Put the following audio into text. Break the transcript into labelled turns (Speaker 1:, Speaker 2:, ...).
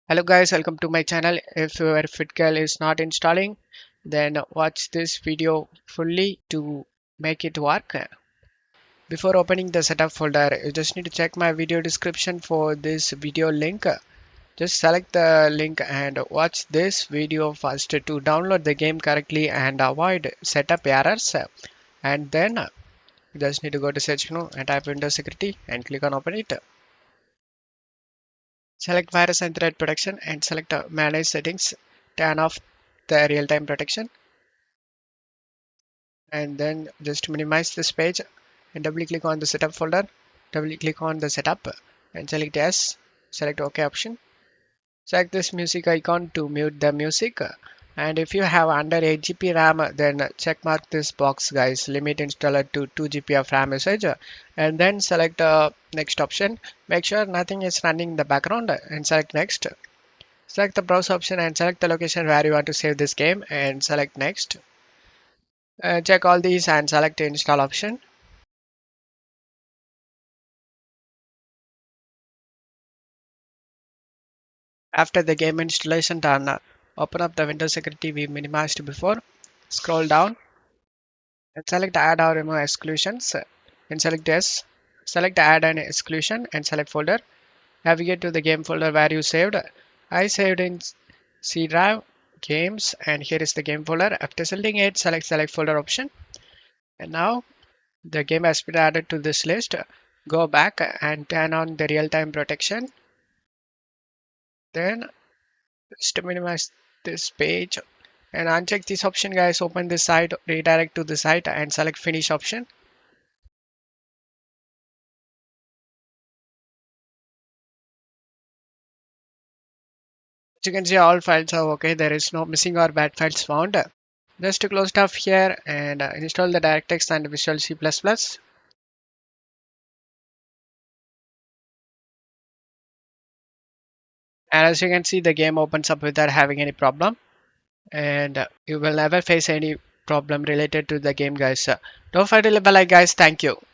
Speaker 1: Hello guys, welcome to my channel. If your FitGirl is not installing, then watch this video fully to make it work. Before opening the setup folder, you just need to check my video description for this video link. Just select the link and watch this video first to download the game correctly and avoid setup errors. And then you just need to go to search menu and type Windows Security and click on open it. Select virus and threat protection and select manage settings. Turn off the real-time protection and then just minimize this page and double click on the setup folder. Double click on the setup and select yes. Select OK option. Select this music icon to mute the music. And if you have under 8 GB RAM, then check mark this box, guys. Limit installer to 2 GB of RAM usage. And then select next option. Make sure nothing is running in the background and select next. Select the browse option and select the location where you want to save this game and select next. Check all these and select the install option. After the game installation done, open up the Windows security we minimized before. Scroll down and select add or remove exclusions and select yes. Select add an exclusion and select folder. Navigate to the game folder where you saved. I saved in C drive games and here is the game folder. After selecting it, select folder option. And now the game has been added to this list. Go back and turn on the real-time protection. Then just minimize this page and uncheck this option, guys. Open this site, redirect to the site and select finish option. As you can see, all files are okay. There is no missing or bad files found. Just to close stuff here and install the DirectX and Visual C++. And as you can see, the game opens up without having any problem. And you will never face any problem related to the game, guys. Don't forget to leave a like, guys. Thank you.